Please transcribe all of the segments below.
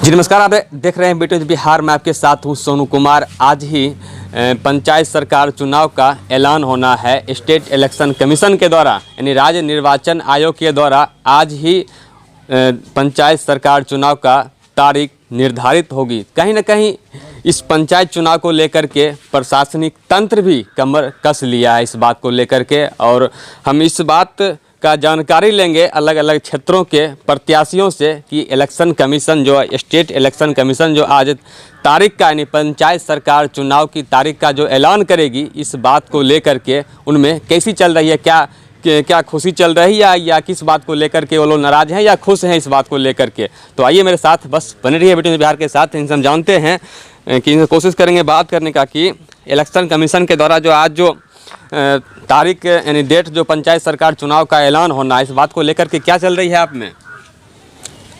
जी नमस्कार, आप देख रहे हैं बीटीएस बिहार। मैं आपके साथ हूं सोनू कुमार। आज ही पंचायत सरकार चुनाव का ऐलान होना है स्टेट इलेक्शन कमीशन के द्वारा, यानी राज्य निर्वाचन आयोग के द्वारा आज ही पंचायत सरकार चुनाव का तारीख निर्धारित होगी। कहीं ना कहीं इस पंचायत चुनाव को लेकर के प्रशासनिक तंत्र भी कमर कस लिया है इस बात को लेकर के, और हम इस बात का जानकारी लेंगे अलग अलग क्षेत्रों के प्रत्याशियों से कि इलेक्शन कमीशन जो स्टेट इलेक्शन कमीशन जो आज तारीख का यानी पंचायत सरकार चुनाव की तारीख का जो ऐलान करेगी, इस बात को लेकर के उनमें कैसी चल रही है, क्या खुशी चल रही है या किस बात को लेकर के वो लोग नाराज़ हैं या खुश हैं इस बात को लेकर के। तो आइए मेरे साथ बस बने रहिए बीटीएस बिहार के साथ। इनसे हम जानते हैं कि इनसे कोशिश करेंगे बात करने का कि इलेक्शन कमीशन के द्वारा जो आज जो तारीख यानी डेट जो पंचायत सरकार चुनाव का ऐलान होना है, इस बात को लेकर के क्या चल रही है आप में।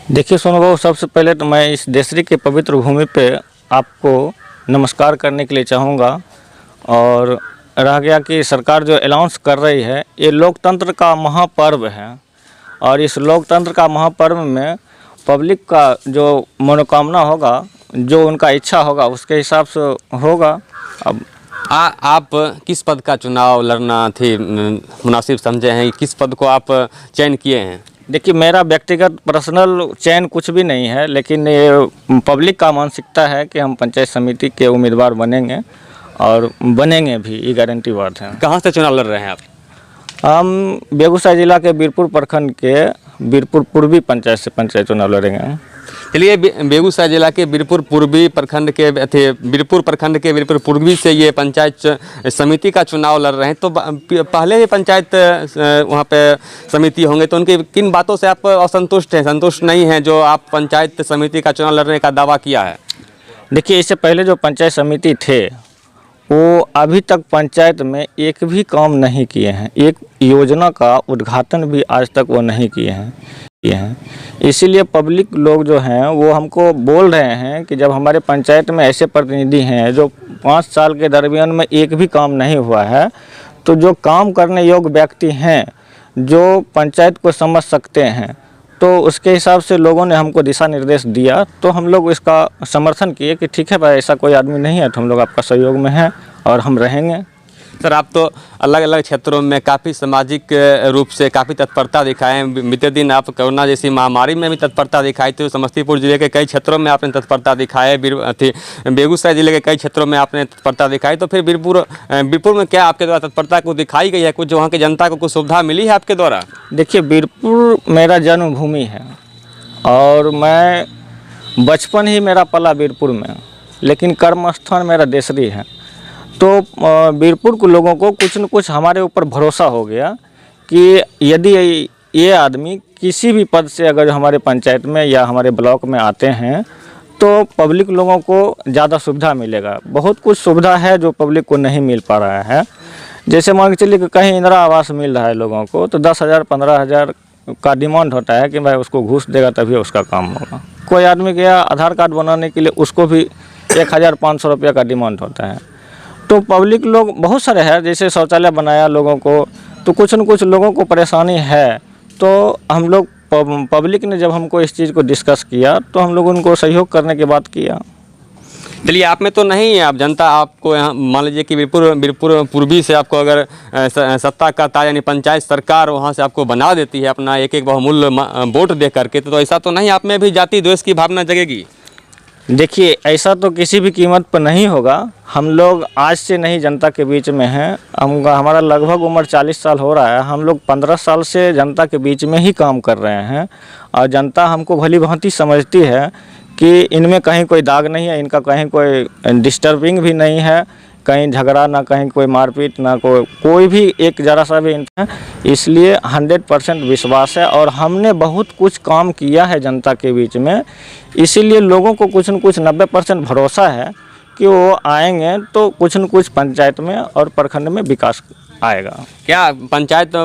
देखिए सोनू बाबू, सबसे पहले तो मैं इस देशरी के पवित्र भूमि पे आपको नमस्कार करने के लिए चाहूँगा। और रह गया कि सरकार जो अनाउंस कर रही है, ये लोकतंत्र का महापर्व है, और इस लोकतंत्र का महापर्व में पब्लिक का जो मनोकामना होगा, जो उनका इच्छा होगा, उसके हिसाब से होगा। अब आप किस पद का चुनाव लड़ना थी मुनासिब समझे हैं, किस पद को आप चयन किए हैं। देखिए, मेरा व्यक्तिगत पर्सनल चयन कुछ भी नहीं है, लेकिन ये पब्लिक का मानसिकता है कि हम पंचायत समिति के उम्मीदवार बनेंगे और बनेंगे भी, ये गारंटी बात है। कहाँ से चुनाव लड़ रहे हैं आप। हम बेगूसराय जिला के बीरपुर प्रखंड के बीरपुर पूर्वी पंचायत से पंचायत चुनाव लड़ेंगे। चलिए, बेगूसराय जिला के बीरपुर पूर्वी प्रखंड के बीरपुर प्रखंड के बीरपुर पूर्वी से ये पंचायत समिति का चुनाव लड़ रहे हैं, तो पहले ही पंचायत वहाँ पे समिति होंगे, तो उनकी किन बातों से आप असंतुष्ट हैं, संतुष्ट नहीं हैं जो आप पंचायत समिति का चुनाव लड़ने का दावा किया है। देखिए, इससे पहले जो पंचायत समिति थे वो अभी तक पंचायत में एक भी काम नहीं किए हैं, एक योजना का उद्घाटन भी आज तक वो नहीं किए हैं। इसीलिए पब्लिक लोग जो हैं वो हमको बोल रहे हैं कि जब हमारे पंचायत में ऐसे प्रतिनिधि हैं जो 5 साल के दरमियान में एक भी काम नहीं हुआ है, तो जो काम करने योग्य व्यक्ति हैं, जो पंचायत को समझ सकते हैं, तो उसके हिसाब से लोगों ने हमको दिशा निर्देश दिया, तो हम लोग इसका समर्थन किए कि ठीक है भाई, ऐसा कोई आदमी नहीं है तो हम लोग आपका सहयोग में हैं और हम रहेंगे। सर, आप तो अलग अलग क्षेत्रों में काफ़ी सामाजिक रूप से काफ़ी तत्परता दिखाए हैं। बीते दिन आप कोरोना जैसी महामारी में भी तत्परता दिखाई थी, समस्तीपुर जिले के कई क्षेत्रों में आपने तत्परता दिखाई, बेगूसराय जिले के कई क्षेत्रों में आपने तत्परता दिखाई, तो फिर बीरपुर में क्या आपके द्वारा तत्परता को दिखाई गई है, कुछ वहाँ की जनता को कुछ सुविधा मिली है आपके द्वारा। देखिए, बीरपुर मेरा जन्मभूमि है और मैं बचपन ही मेरा पला बीरपुर में, लेकिन कर्मस्थान मेरा देशरी है। तो बीरपुर के लोगों को कुछ न कुछ हमारे ऊपर भरोसा हो गया कि यदि ये आदमी किसी भी पद से अगर हमारे पंचायत में या हमारे ब्लॉक में आते हैं तो पब्लिक लोगों को ज़्यादा सुविधा मिलेगा। बहुत कुछ सुविधा है जो पब्लिक को नहीं मिल पा रहा है। जैसे मान के चलिए कि कहीं इंदिरा आवास मिल रहा है लोगों को, तो 10,000 15,000 का डिमांड होता है कि भाई उसको घूस देगा तभी उसका काम होगा। कोई आदमी गया आधार कार्ड बनाने के लिए, उसको भी 1,500 रुपये का डिमांड होता है। तो पब्लिक लोग बहुत सारे हैं, जैसे शौचालय बनाया लोगों को, तो कुछ न कुछ लोगों को परेशानी है। तो हम लोग पब्लिक ने जब हमको इस चीज़ को डिस्कस किया तो हम लोग उनको सहयोग करने की बात किया। चलिए, आप में तो नहीं है, आप जनता आपको यहाँ मान लीजिए कि बीरपुर पूर्वी से आपको अगर सत्ता का ताज यानी पंचायत सरकार वहाँ से आपको बना देती है अपना एक बहुमूल्य वोट दे करके, तो ऐसा तो नहीं आप में भी जाति द्वेष की भावना जगेगी। देखिए, ऐसा तो किसी भी कीमत पर नहीं होगा। हम लोग आज से नहीं जनता के बीच में हैं, हमारा लगभग उम्र 40 साल हो रहा है। हम लोग 15 साल से जनता के बीच में ही काम कर रहे हैं, और जनता हमको भली भांति समझती है कि इनमें कहीं कोई दाग नहीं है, इनका कहीं कोई डिस्टर्बिंग भी नहीं है, कहीं झगड़ा ना, कहीं कोई मारपीट ना, कोई भी एक जरा सा भी है। इसलिए 100% विश्वास है, और हमने बहुत कुछ काम किया है जनता के बीच में। इसीलिए लोगों को कुछ न कुछ 90% भरोसा है कि वो आएंगे तो कुछ न कुछ पंचायत में और प्रखंड में विकास आएगा। क्या पंचायत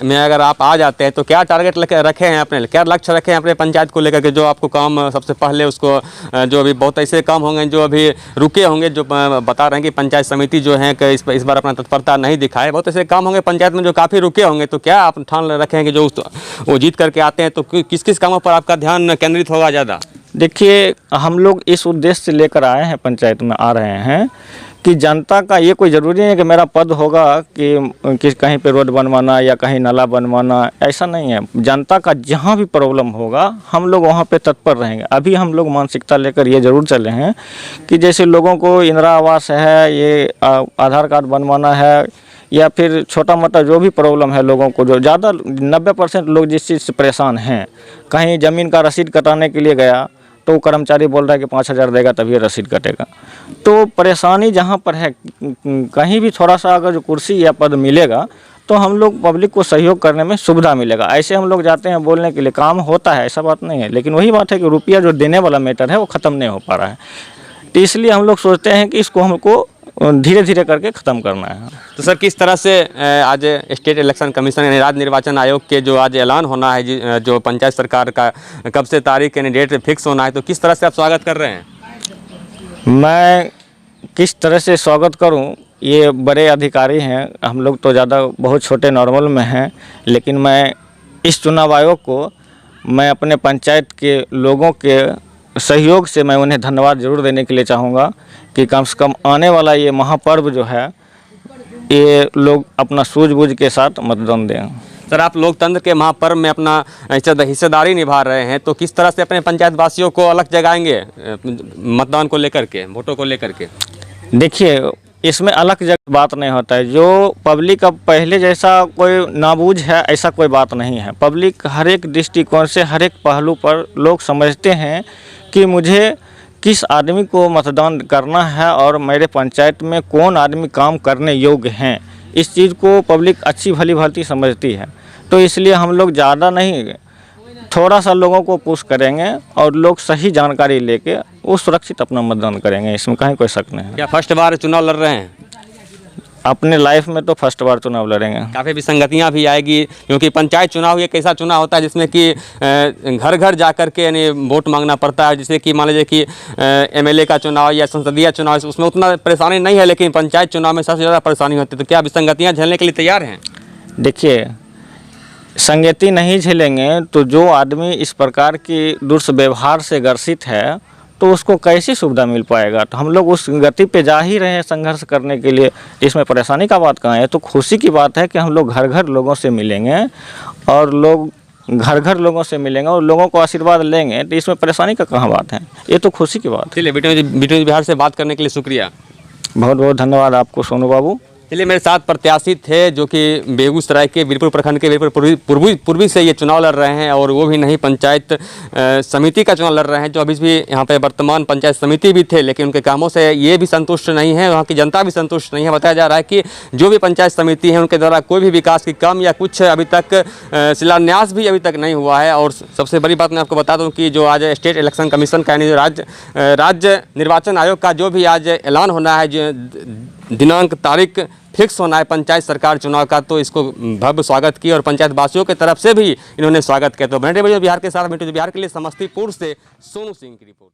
में अगर आप आ जाते हैं तो क्या टारगेट रखे हैं अपने, क्या लक्ष्य रखे हैं अपने पंचायत को लेकर के, जो आपको काम सबसे पहले उसको, जो अभी बहुत ऐसे काम होंगे जो अभी रुके होंगे, जो बता रहे हैं कि पंचायत समिति जो है कि इस बार अपना तत्परता नहीं दिखाए, बहुत ऐसे काम होंगे पंचायत में जो काफ़ी रुके होंगे, तो क्या आप ठान रखे हैं कि जो वो जीत करके आते हैं तो किस किस कामों पर आपका ध्यान केंद्रित होगा ज़्यादा। देखिए, हम लोग इस उद्देश्य से लेकर आए हैं, पंचायत में आ रहे हैं कि जनता का ये कोई ज़रूरी नहीं है कि मेरा पद होगा कि कहीं पे रोड बनवाना या कहीं नाला बनवाना, ऐसा नहीं है। जनता का जहाँ भी प्रॉब्लम होगा हम लोग वहाँ पे तत्पर रहेंगे। अभी हम लोग मानसिकता लेकर ये ज़रूर चले हैं कि जैसे लोगों को इंदिरा आवास है, ये आधार कार्ड बनवाना है, या फिर छोटा मोटा जो भी प्रॉब्लम है लोगों को, जो ज़्यादा 90% लोग जिस चीज़ से परेशान हैं, कहीं ज़मीन का रसीद कटाने के लिए गया तो वो कर्मचारी बोल रहा है कि 5,000 देगा तभी रसीद कटेगा। तो परेशानी जहाँ पर है, कहीं भी थोड़ा सा अगर जो कुर्सी या पद मिलेगा तो हम लोग पब्लिक को सहयोग करने में सुविधा मिलेगा। ऐसे हम लोग जाते हैं बोलने के लिए, काम होता है, ऐसा बात नहीं है, लेकिन वही बात है कि रुपया जो देने वाला मैटर है वो ख़त्म नहीं हो पा रहा है। तो इसलिए हम लोग सोचते हैं कि इसको हमको धीरे धीरे करके ख़त्म करना है। तो सर, किस तरह से आज स्टेट इलेक्शन कमीशन यानी राज्य निर्वाचन आयोग के जो आज ऐलान होना है, जो पंचायत सरकार का कब से तारीख यानी डेट फिक्स होना है, तो किस तरह से आप स्वागत कर रहे हैं? मैं किस तरह से स्वागत करूं, ये बड़े अधिकारी हैं, हम लोग तो ज़्यादा बहुत छोटे नॉर्मल में हैं, लेकिन मैं इस चुनाव आयोग को मैं अपने पंचायत के लोगों के सहयोग से मैं उन्हें धन्यवाद जरूर देने के लिए चाहूँगा कि कम से कम आने वाला ये महापर्व जो है ये लोग अपना सूझबूझ के साथ मतदान दें। सर, आप लोकतंत्र के महापर्व में अपना हिस्सेदारी निभा रहे हैं, तो किस तरह से अपने पंचायत वासियों को अलग जगाएंगे मतदान को लेकर के, वोटों को लेकर के? देखिए, इसमें अलग जगह बात नहीं होता है। जो पब्लिक अब पहले जैसा कोई नाबूझ है ऐसा कोई बात नहीं है। पब्लिक हर एक दृष्टिकोण से, हर एक पहलू पर लोग समझते हैं कि मुझे किस आदमी को मतदान करना है और मेरे पंचायत में कौन आदमी काम करने योग्य हैं। इस चीज़ को पब्लिक अच्छी भली भांति समझती है, तो इसलिए हम लोग ज़्यादा नहीं, थोड़ा सा लोगों को पुश करेंगे और लोग सही जानकारी लेके वो सुरक्षित अपना मतदान करेंगे, इसमें कहीं कोई शक नहीं है। क्या फर्स्ट बार चुनाव लड़ रहे हैं? अपने लाइफ में तो फर्स्ट बार चुनाव लड़ेंगे। काफ़ी विसंगतियां भी आएगी, क्योंकि पंचायत चुनाव एक ऐसा चुनाव होता है जिसमें कि घर घर जा कर के यानी वोट मांगना पड़ता है। जैसे कि मान लीजिए कि एमएलए का चुनाव या संसदीय चुनाव, उसमें उतना परेशानी नहीं है, लेकिन पंचायत चुनाव में सबसे ज़्यादा परेशानी होती है। तो क्या विसंगतियाँ झेलने के लिए तैयार हैं? देखिए, संगति नहीं झेलेंगे तो जो आदमी इस प्रकार की दुष्व्यवहार से ग्रसित है तो उसको कैसी सुविधा मिल पाएगा। तो हम लोग उस गति पे जा ही रहे हैं संघर्ष करने के लिए। इसमें परेशानी का बात कहाँ है? तो खुशी की बात है कि हम लोग घर घर लोगों से मिलेंगे और लोग घर घर लोगों से मिलेंगे और लोगों को आशीर्वाद लेंगे, तो इसमें परेशानी का कहाँ बात है? ये तो खुशी की बात है। चलिए, बीटू बिहार से बात करने के लिए शुक्रिया। बहुत बहुत धन्यवाद आपको सोनू बाबू। चलिए, मेरे साथ प्रत्याशी थे जो कि बेगूसराय के वीरपुर प्रखंड के वीरपुर पूर्वी से ये चुनाव लड़ रहे हैं, और वो भी नहीं पंचायत समिति का चुनाव लड़ रहे हैं, जो अभी भी यहाँ पे वर्तमान पंचायत समिति भी थे, लेकिन उनके कामों से ये भी संतुष्ट नहीं है, वहाँ की जनता भी संतुष्ट नहीं है। बताया जा रहा है कि जो भी पंचायत समिति है उनके द्वारा कोई भी विकास की काम या कुछ अभी तक शिलान्यास भी अभी तक नहीं हुआ है। और सबसे बड़ी बात मैं आपको बता दूँ कि जो आज स्टेट इलेक्शन कमीशन का यानी राज्य निर्वाचन आयोग का जो भी आज ऐलान होना है, जो दिनांक तारीख फिक्स होना है पंचायत सरकार चुनाव का, तो इसको भव्य स्वागत किया और पंचायत वासियों की तरफ से भी इन्होंने स्वागत किया। तो बने बिहार के साथ, बिहार के लिए समस्तीपुर से सोनू सिंह की रिपोर्ट।